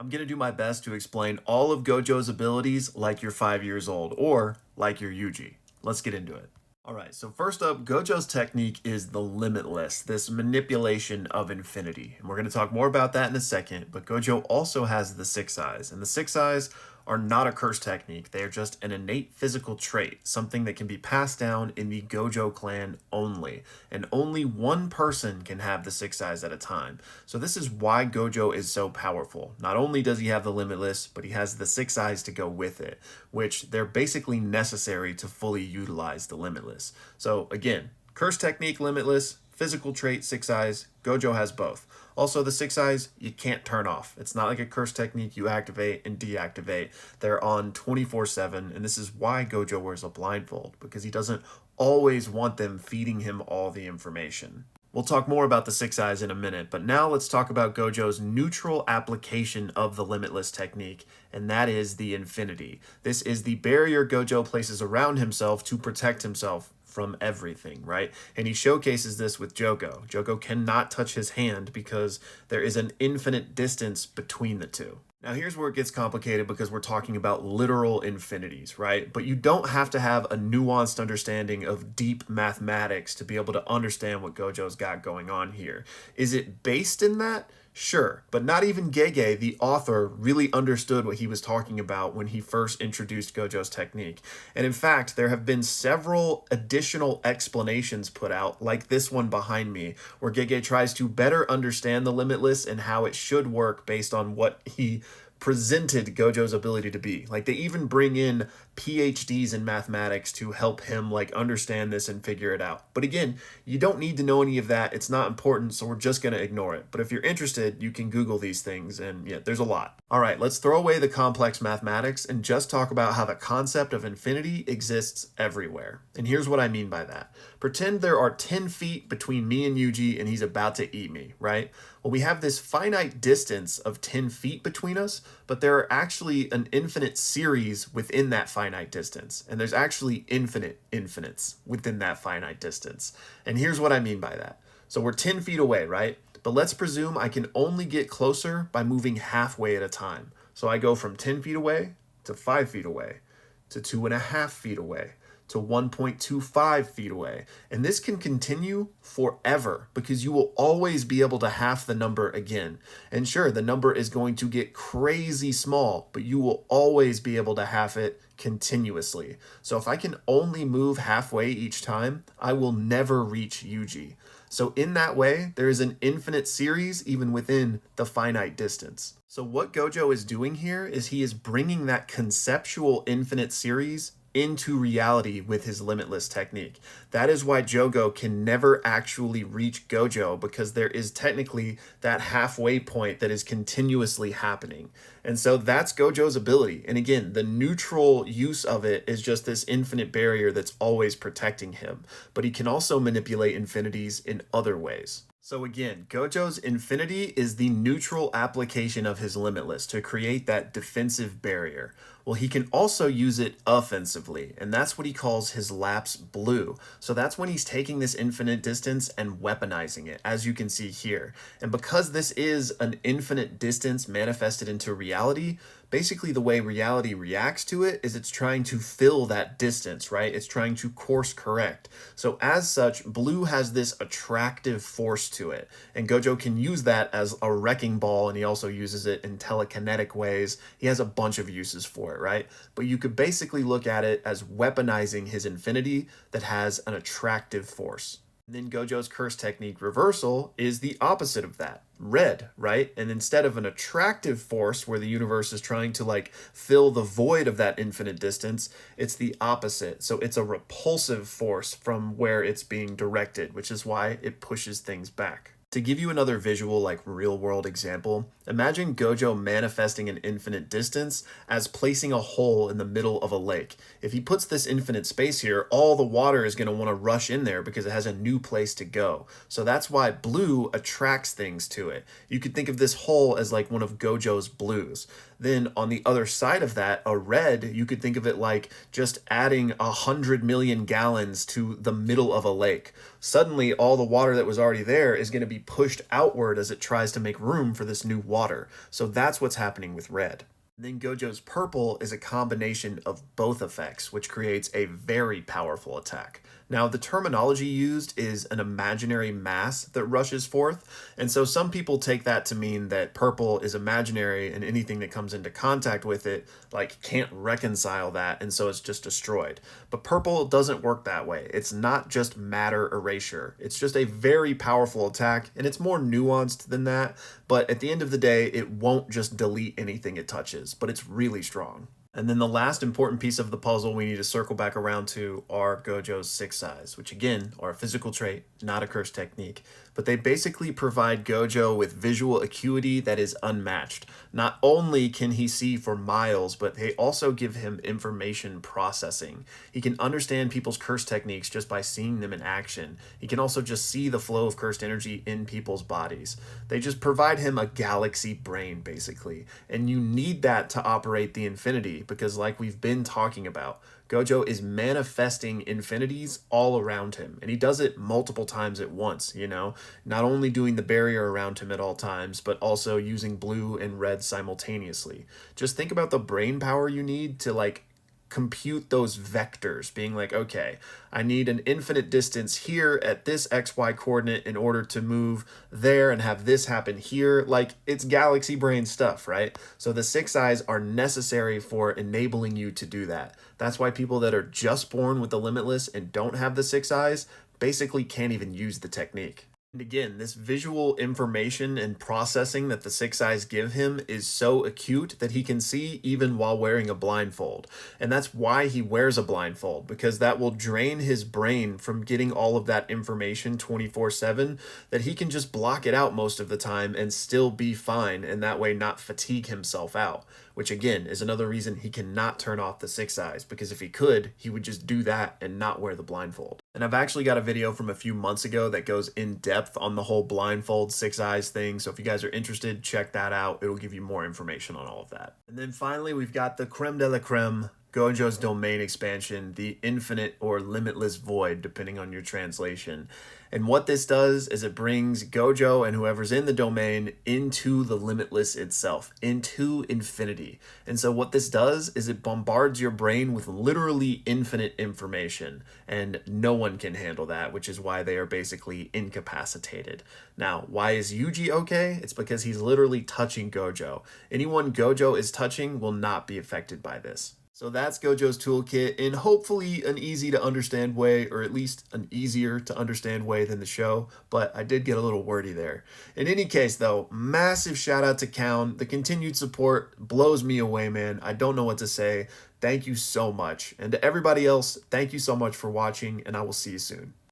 I'm going to do my best to explain all of Gojo's abilities like you're 5 years old or like you're Yuji. Let's get into it. All right, so first up, Gojo's technique is the Limitless, this manipulation of infinity. And we're going to talk more about that in a second, but Gojo also has the Six Eyes. And the Six Eyes are not a curse technique. They are just an innate physical trait, something that can be passed down in the Gojo clan only. And only one person can have the Six Eyes at a time. So this is why Gojo is so powerful. Not only does he have the Limitless, but he has the Six Eyes to go with it, which they're basically necessary to fully utilize the Limitless. So again, curse technique Limitless, physical trait Six Eyes, Gojo has both. Also, the Six Eyes, you can't turn off. It's not like a curse technique you activate and deactivate. They're on 24/7, and this is why Gojo wears a blindfold, because he doesn't always want them feeding him all the information. We'll talk more about the Six Eyes in a minute, but now let's talk about Gojo's neutral application of the Limitless technique, and that is the Infinity. This is the barrier Gojo places around himself to protect himself from everything, right? And he showcases this with Jogo. Jogo cannot touch his hand because there is an infinite distance between the two. Now, here's where it gets complicated because we're talking about literal infinities, right? But you don't have to have a nuanced understanding of deep mathematics to be able to understand what Gojo's got going on here. Is it based in that? Sure, but not even Gege, the author, really understood what he was talking about when he first introduced Gojo's technique. And in fact, there have been several additional explanations put out, like this one behind me, where Gege tries to better understand the Limitless and how it should work based on what he presented Gojo's ability to be. Like, they even bring in PhDs in mathematics to help him understand this and figure it out. But again, you don't need to know any of that. It's not important, so we're just going to ignore it. But if you're interested, you can Google these things, and yeah, there's a lot. All right, let's throw away the complex mathematics and just talk about how the concept of infinity exists everywhere. And here's what I mean by that. Pretend there are 10 feet between me and Yuji and he's about to eat me, right? Well, we have this finite distance of 10 feet between us, but there are actually an infinite series within that finite distance. And there's actually infinite infinites within that finite distance. And here's what I mean by that. So we're 10 feet away, right? But let's presume I can only get closer by moving halfway at a time. So I go from 10 feet away to 5 feet away to 2.5 feet away to 1.25 feet away. And this can continue forever because you will always be able to half the number again. And sure, the number is going to get crazy small, but you will always be able to half it continuously. So if I can only move halfway each time, I will never reach Yuji. So in that way, there is an infinite series even within the finite distance. So what Gojo is doing here is he is bringing that conceptual infinite series into reality with his Limitless technique. That is why Jogo can never actually reach Gojo, because there is technically that halfway point that is continuously happening. And so that's Gojo's ability. And again, the neutral use of it is just this infinite barrier that's always protecting him. But he can also manipulate infinities in other ways. So again, Gojo's infinity is the neutral application of his Limitless to create that defensive barrier. Well, he can also use it offensively, and that's what he calls his lapse blue. So that's when he's taking this infinite distance and weaponizing it, as you can see here. And because this is an infinite distance manifested into reality, basically the way reality reacts to it is it's trying to fill that distance, right? It's trying to course correct. So as such, blue has this attractive force to it, and Gojo can use that as a wrecking ball, and he also uses it in telekinetic ways. He has a bunch of uses for it, right? But you could basically look at it as weaponizing his infinity that has an attractive force. And then Gojo's curse technique reversal is the opposite of that. Red, right? And instead of an attractive force where the universe is trying to fill the void of that infinite distance, it's the opposite. So it's a repulsive force from where it's being directed, which is why it pushes things back. To give you another visual, real world example, imagine Gojo manifesting an infinite distance as placing a hole in the middle of a lake. If he puts this infinite space here, all the water is going to want to rush in there because it has a new place to go. So that's why blue attracts things to it. You could think of this hole as one of Gojo's blues. Then on the other side of that, a red, you could think of it like just adding 100 million gallons to the middle of a lake. suddenly all the water that was already there is going to be pushed outward as it tries to make room for this new water. So that's what's happening with red. Then Gojo's purple is a combination of both effects, which creates a very powerful attack. Now, the terminology used is an imaginary mass that rushes forth, and so some people take that to mean that purple is imaginary and anything that comes into contact with it, like, can't reconcile that, and so it's just destroyed. But purple doesn't work that way. It's not just matter erasure. It's just a very powerful attack, and it's more nuanced than that, but at the end of the day, it won't just delete anything it touches, but it's really strong. And then the last important piece of the puzzle we need to circle back around to are Gojo's six eyes, which again are a physical trait, not a curse technique. But they basically provide Gojo with visual acuity that is unmatched. Not only can he see for miles, but they also give him information processing. He can understand people's curse techniques just by seeing them in action. He can also just see the flow of cursed energy in people's bodies. They just provide him a galaxy brain, basically. And you need that to operate the infinity, because like we've been talking about, Gojo is manifesting infinities all around him, and he does it multiple times at once, not only doing the barrier around him at all times, but also using blue and red simultaneously. Just think about the brain power you need to compute those vectors, being like, okay, I need an infinite distance here at this XY coordinate in order to move there and have this happen here. Like, it's galaxy brain stuff, right? So the six eyes are necessary for enabling you to do that. That's why people that are just born with the Limitless and don't have the six eyes basically can't even use the technique. And again, this visual information and processing that the six eyes give him is so acute that he can see even while wearing a blindfold. And that's why he wears a blindfold, because that will drain his brain from getting all of that information 24/7, that he can just block it out most of the time and still be fine, and that way not fatigue himself out. Which again is another reason he cannot turn off the six eyes, because if he could, he would just do that and not wear the blindfold. And I've actually got a video from a few months ago that goes in depth on the whole blindfold six eyes thing, so if you guys are interested, check that out. It'll give you more information on all of that. And then finally, we've got the creme de la creme, Gojo's domain expansion, the infinite or limitless void, depending on your translation. And what this does is it brings Gojo and whoever's in the domain into the limitless itself, into infinity. And so what this does is it bombards your brain with literally infinite information, and no one can handle that, which is why they are basically incapacitated. Now, why is Yuji okay? It's because he's literally touching Gojo. Anyone Gojo is touching will not be affected by this. So that's Gojo's toolkit in hopefully an easy to understand way, or at least an easier to understand way than the show, but I did get a little wordy there. In any case though, massive shout out to Count. The continued support blows me away, man. I don't know what to say. Thank you so much. And to everybody else, thank you so much for watching, and I will see you soon.